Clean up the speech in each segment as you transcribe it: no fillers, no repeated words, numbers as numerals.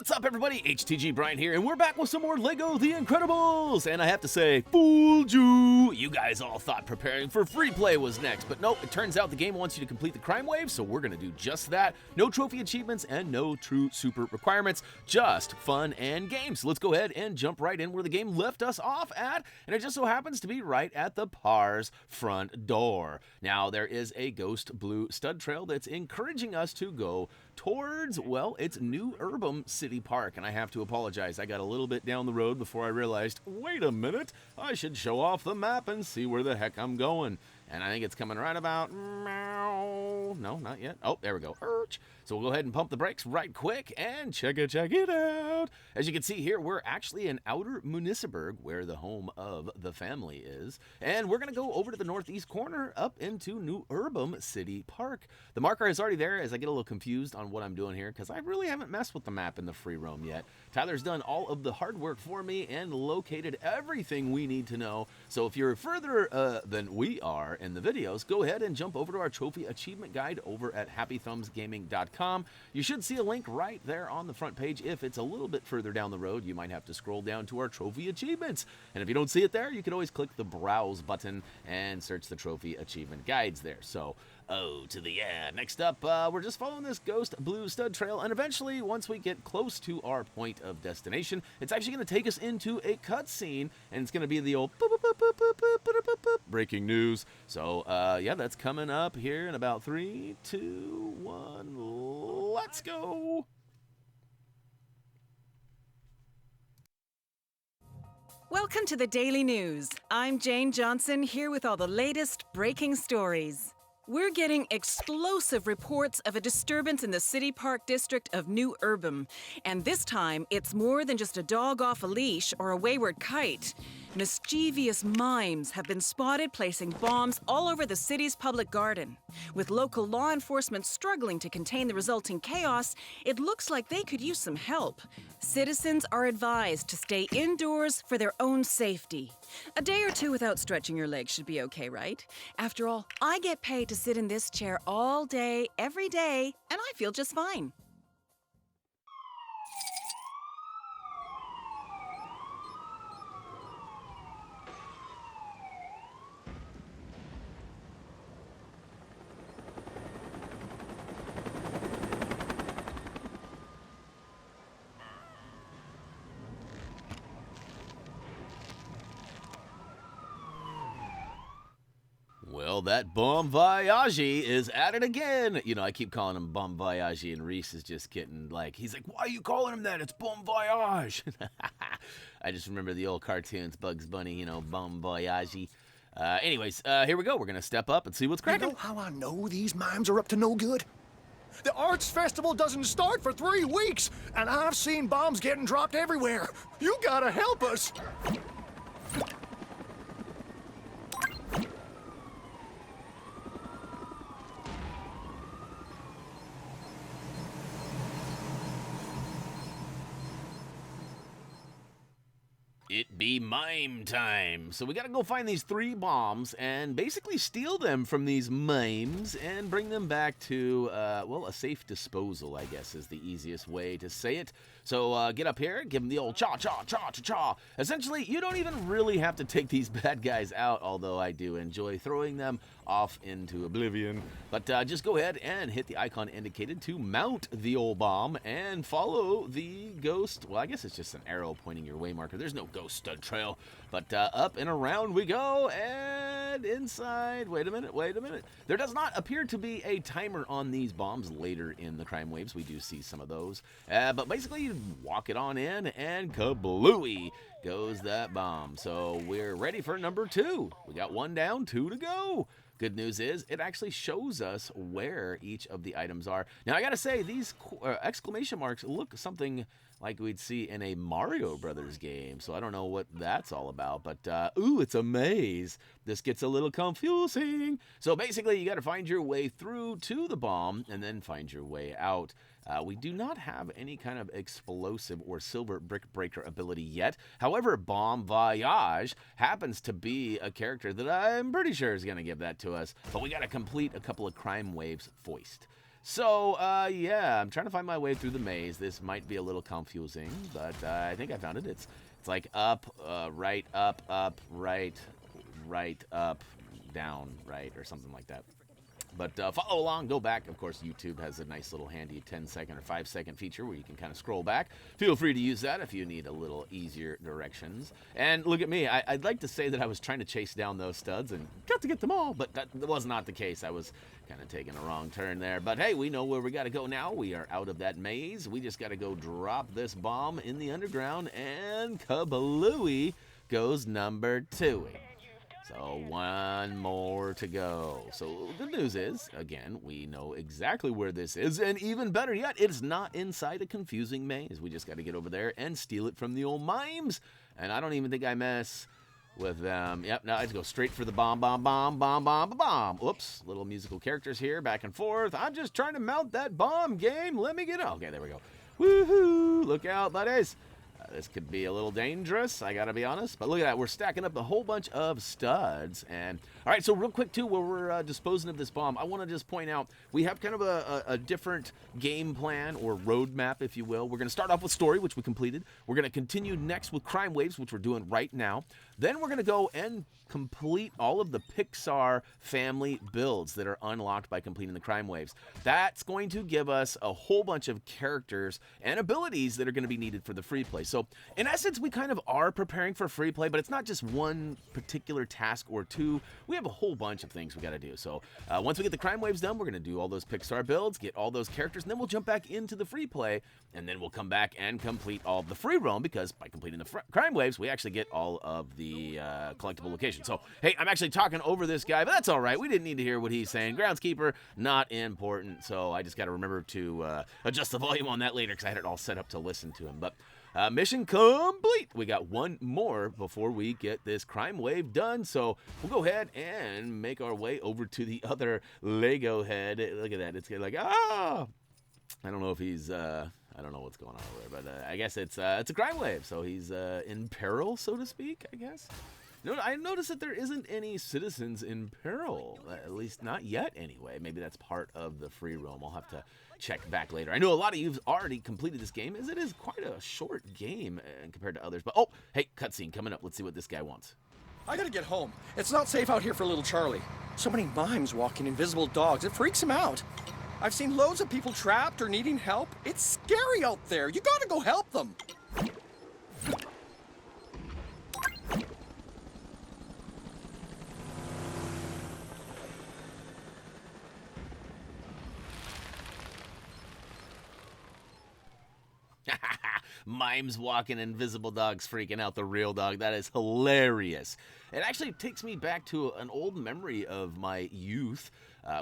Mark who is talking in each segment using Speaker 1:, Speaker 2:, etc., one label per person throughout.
Speaker 1: What's up, everybody? HTG Brian here, and we're back with some more LEGO The Incredibles! And I have to say, fooled you! You guys all thought preparing for free play was next, but nope, it turns out the game wants you to complete the crime wave, so we're gonna do just that. No trophy achievements and no true super requirements, just fun and games. So let's go ahead and jump right in where the game left us off at, and it just so happens to be right at the par's front door. Now, there is a ghost blue stud trail that's encouraging us to go towards, well, it's New Urbem City Park, and I have to apologize. I got a little bit down the road before I realized, wait a minute, I should show off the map and see where the heck I'm going. And I think it's coming right about, no, not yet. Oh, there we go. So we'll go ahead and pump the brakes right quick and check it out. As you can see here, we're actually in Outer Municiberg, where the home of the family is. And we're going to go over to the northeast corner up into New Urbem City Park. The marker is already there as I get a little confused on what I'm doing here because I really haven't messed with the map in the free roam yet. Tyler's done all of the hard work for me and located everything we need to know. So if you're further than we are in the videos, go ahead and jump over to our trophy achievement guide over at HappyThumbsGaming.com. You should see a link right there on the front page. If it's a little bit further down the road, you might have to scroll down to our trophy achievements. And if you don't see it there, you can always click the browse button and search the trophy achievement guides there. So, next up, we're just following this ghost blue stud trail, and eventually, once we get close to our point of destination, it's actually going to take us into a cutscene, and it's going to be the old breaking news. So, yeah, that's coming up here in about 3, 2, 1, let's go!
Speaker 2: Welcome to the Daily News. I'm Jane Johnson, here with all the latest breaking stories. We're getting explosive reports of a disturbance in the City Park district of New Urbem. And this time, it's more than just a dog off a leash or a wayward kite. Mischievous mimes have been spotted placing bombs all over the city's public garden. With local law enforcement struggling to contain the resulting chaos, it looks like they could use some help. Citizens are advised to stay indoors for their own safety. A day or two without stretching your legs should be okay, right? After all, I get paid to sit in this chair all day, every day, and I feel just fine.
Speaker 1: Well, that Bon Voyage is at it again. You know, I keep calling him Bon Voyage, and Reese is just getting like, he's like, why are you calling him that? It's Bon Voyage. I just remember the old cartoons, Bugs Bunny, you know, Bon Voyage. Anyways, here we go. We're going to step up and see what's cracking.
Speaker 3: You know how I know these mimes are up to no good? The arts festival doesn't start for 3 weeks, and I've seen bombs getting dropped everywhere. You gotta help us.
Speaker 1: It be mime time. So we gotta go find these 3 bombs and basically steal them from these mimes and bring them back to, well, a safe disposal, I guess, is the easiest way to say it. So get up here, give them the old cha-cha-cha-cha-cha. Essentially, you don't even really have to take these bad guys out, although I do enjoy throwing them off into oblivion. But just go ahead and hit the icon indicated to mount the old bomb and follow the ghost. Well, I guess it's just an arrow pointing your way marker. There's no ghost stud trail, but up and around we go, and inside. Wait a minute. There does not appear to be a timer on these bombs later in the crime waves. We do see some of those, but basically you walk it on in, and kablooey goes that bomb. So we're ready for number 2. We got 1 down, 2 to go. Good news is it actually shows us where each of the items are. Now, I gotta say, these exclamation marks look something like we'd see in a Mario Brothers game, so I don't know what that's all about, but ooh, it's a maze. This gets a little confusing. So basically, you gotta find your way through to the bomb and then find your way out. We do not have any kind of explosive or silver brick breaker ability yet. However, Bon Voyage happens to be a character that I'm pretty sure is going to give that to us. But we got to complete a couple of crime waves first. So, yeah, I'm trying to find my way through the maze. This might be a little confusing, but I think I found it. It's like up, right, up, right, up, down, right, or something like that. But follow along, go back. Of course, YouTube has a nice little handy 10-second or 5-second feature where you can kind of scroll back. Feel free to use that if you need a little easier directions. And look at me. I'd like to say that I was trying to chase down those studs and got to get them all, but that was not the case. I was kind of taking a wrong turn there. But hey, we know where we got to go now. We are out of that maze. We just got to go drop this bomb in the underground, and kablooey goes number 2. So one more to go. So the good news is, again, we know exactly where this is, and even better yet, it's not inside a confusing maze. We just got to get over there and steal it from the old mimes, and I don't even think I mess with them. Yep, now I just go straight for the bomb. Oops, little musical characters here, back and forth. I'm just trying to mount that bomb game. Let me get it. Okay, there we go. Woohoo! Look out, buddies. This could be a little dangerous, I gotta be honest. But look at that, we're stacking up a whole bunch of studs. And all right, so real quick too, while we're disposing of this bomb, I want to just point out we have kind of a different game plan or roadmap, if you will. We're going to start off with story, which we completed. We're going to continue next with crime waves, which we're doing right now. Then we're going to go and complete all of the Pixar family builds that are unlocked by completing the crime waves. That's going to give us a whole bunch of characters and abilities that are going to be needed for the free play. So in essence, we kind of are preparing for free play, but it's not just one particular task or two. We have a whole bunch of things we got to do. So once we get the crime waves done, we're going to do all those Pixar builds, get all those characters, and then we'll jump back into the free play, and then we'll come back and complete all of the free roam, because by completing the crime waves, we actually get all of the collectible locations. So, hey, I'm actually talking over this guy, but that's all right. We didn't need to hear what he's saying. Groundskeeper, not important. So I just got to remember to adjust the volume on that later, because I had it all set up to listen to him. But mission complete. We got one more before we get this crime wave done. So we'll go ahead and make our way over to the other Lego head. Look at that. It's like, I don't know if he's, I don't know what's going on over there, but I guess it's a crime wave. So he's in peril, so to speak, I guess. No, I noticed that there isn't any citizens in peril, at least not yet anyway. Maybe that's part of the free roam. I'll have to check back later. I know a lot of you've already completed this game, as it is quite a short game compared to others. But, oh, hey, cutscene coming up. Let's see what this guy wants.
Speaker 3: I gotta get home. It's not safe out here for little Charlie. So many mimes walking invisible dogs. It freaks him out. I've seen loads of people trapped or needing help. It's scary out there. You gotta go help them.
Speaker 1: Mimes walking, invisible dogs freaking out the real dog. That is hilarious. It actually takes me back to an old memory of my youth.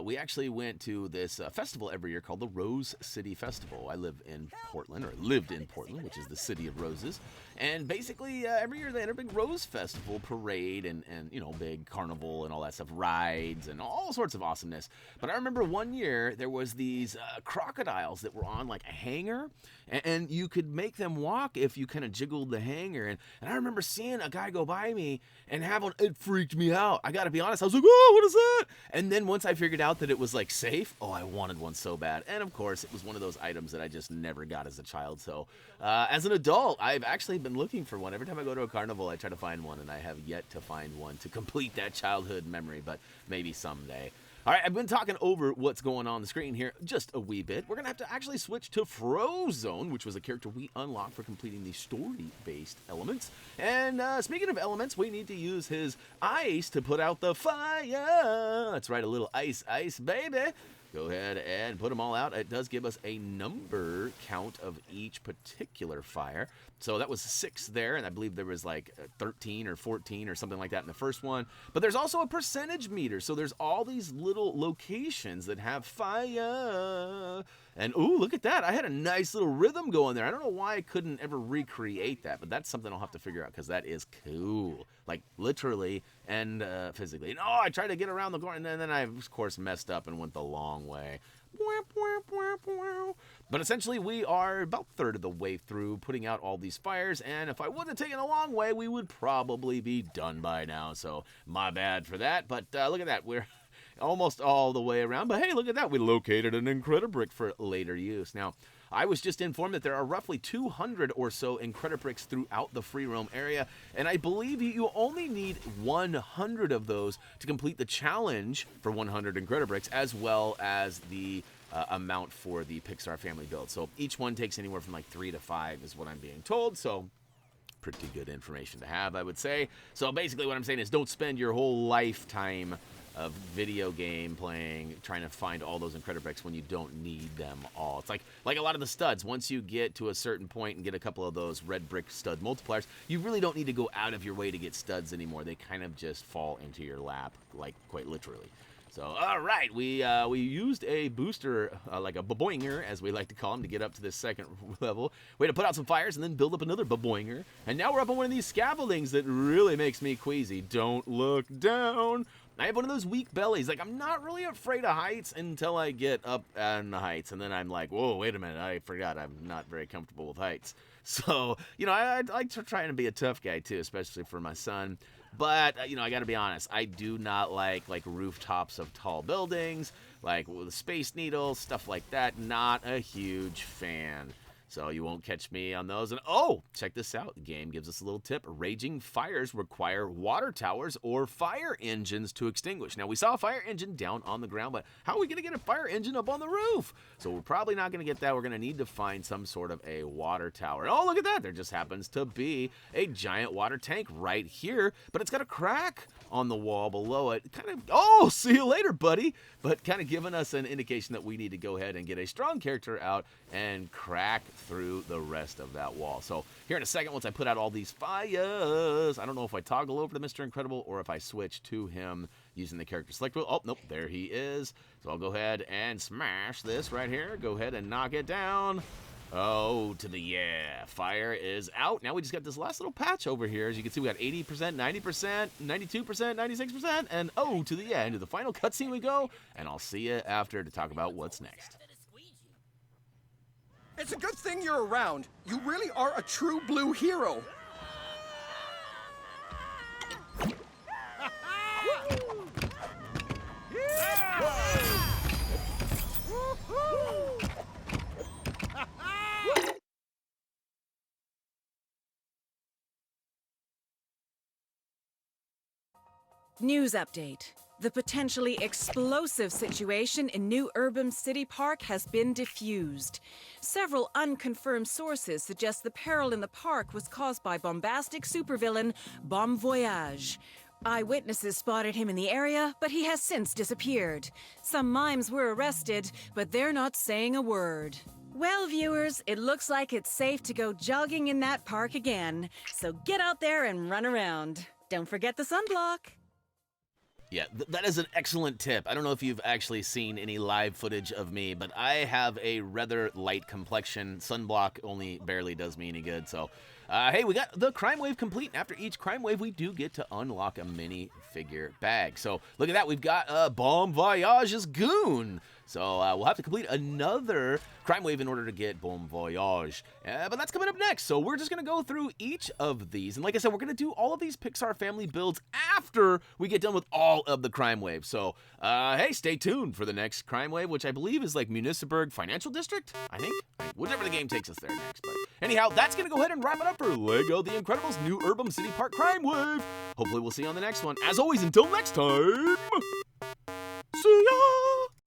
Speaker 1: We actually went to this festival every year called the Rose City Festival. I live in Portland, or lived in Portland, which is the city of roses. And basically, every year they had a big Rose Festival parade and you know, big carnival and all that stuff, rides and all sorts of awesomeness. But I remember one year there was these crocodiles that were on like a hanger, and you could make them walk if you kind of jiggled the hanger. And I remember seeing a guy go by me and have one. It freaked me out. I got to be honest. I was like, oh, what is that? And then once I figured out that it was like safe, oh, I wanted one so bad. And of course, it was one of those items that I just never got as a child. So as an adult, I've actually been looking for one. Every time I go to a carnival, I try to find one, and I have yet to find one to complete that childhood memory, but maybe someday. All right, I've been talking over what's going on the screen here just a wee bit. We're going to have to actually switch to Frozone, which was a character we unlocked for completing the story-based elements. And speaking of elements, we need to use his ice to put out the fire. That's right, a little ice, baby. Go ahead and put them all out. It does give us a number count of each particular fire. So that was 6 there, and I believe there was like 13 or 14 or something like that in the first one. But there's also a percentage meter, so there's all these little locations that have fire. And ooh, look at that. I had a nice little rhythm going there. I don't know why I couldn't ever recreate that, but that's something I'll have to figure out, because that is cool. Like literally and physically. And oh, I tried to get around the corner, and then I, of course, messed up and went the long way. But essentially, we are about a third of the way through putting out all these fires, and if I would have taken a long way, we would probably be done by now, so my bad for that. But look at that. We're almost all the way around. But hey, look at that. We located an Incredibrick for later use. Now, I was just informed that there are roughly 200 or so Incredibricks throughout the free roam area, and I believe you only need 100 of those to complete the challenge for 100 Incredibricks, as well as the amount for the Pixar family build. So each one takes anywhere from like 3 to 5 is what I'm being told, so pretty good information to have, I would say. So basically what I'm saying is don't spend your whole lifetime of video game playing trying to find all those Incredibricks when you don't need them all. It's like a lot of the studs. Once you get to a certain point and get a couple of those red brick stud multipliers, you really don't need to go out of your way to get studs anymore. They kind of just fall into your lap, like quite literally. So, all right, we used a booster, like a baboinger, as we like to call them, to get up to this second level. We had to put out some fires and then build up another baboinger. And now we're up on one of these scaffoldings that really makes me queasy. Don't look down. I have one of those weak bellies. Like, I'm not really afraid of heights until I get up on the heights. And then I'm like, whoa, wait a minute. I forgot I'm not very comfortable with heights. So, you know, I like to try and be a tough guy, too, especially for my son. But, you know, I got to be honest. I do not like rooftops of tall buildings, like with the Space Needle, stuff like that. Not a huge fan. So you won't catch me on those. And oh, check this out. The game gives us a little tip. Raging fires require water towers or fire engines to extinguish. Now, we saw a fire engine down on the ground, but how are we going to get a fire engine up on the roof? So we're probably not going to get that. We're going to need to find some sort of a water tower. Oh, look at that. There just happens to be a giant water tank right here, but it's got a crack on the wall below it. Kind of, oh, see you later, buddy. But kind of giving us an indication that we need to go ahead and get a strong character out and crack through the rest of that wall. So here in a second, once I put out all these fires, I don't know if I toggle over to Mr. Incredible or if I switch to him using the character select wheel. Oh, nope, there he is. So I'll go ahead and smash this right here. Go ahead and knock it down. Oh, to the yeah. Fire is out. Now we just got this last little patch over here. As you can see, we got 80%, 90%, 92%, 96%, and oh, to the yeah. Into the final cutscene we go, and I'll see you after to talk about what's next.
Speaker 3: It's a good thing you're around. You really are a true blue hero.
Speaker 2: News update. The potentially explosive situation in New Urbem City Park has been diffused. Several unconfirmed sources suggest the peril in the park was caused by bombastic supervillain Bon Voyage. Eyewitnesses spotted him in the area, but he has since disappeared. Some mimes were arrested, but they're not saying a word. Well, viewers, it looks like it's safe to go jogging in that park again. So get out there and run around. Don't forget the sunblock.
Speaker 1: Yeah, that is an excellent tip. I don't know if you've actually seen any live footage of me, but I have a rather light complexion. Sunblock only barely does me any good. So, hey, we got the crime wave complete. After each crime wave, we do get to unlock a minifigure bag. So, look at that. We've got Bon Voyage's goon. So, we'll have to complete another crime wave in order to get Bon Voyage. But that's coming up next. So, we're just going to go through each of these. And like I said, we're going to do all of these Pixar family builds after we get done with all of the crime waves. So, hey, stay tuned for the next crime wave, which I believe is like Municiberg Financial District, I think. Whichever the game takes us there next. But anyhow, that's going to go ahead and wrap it up for LEGO The Incredibles New Urbem City Park Crime Wave. Hopefully, we'll see you on the next one. As always, until next time, see ya!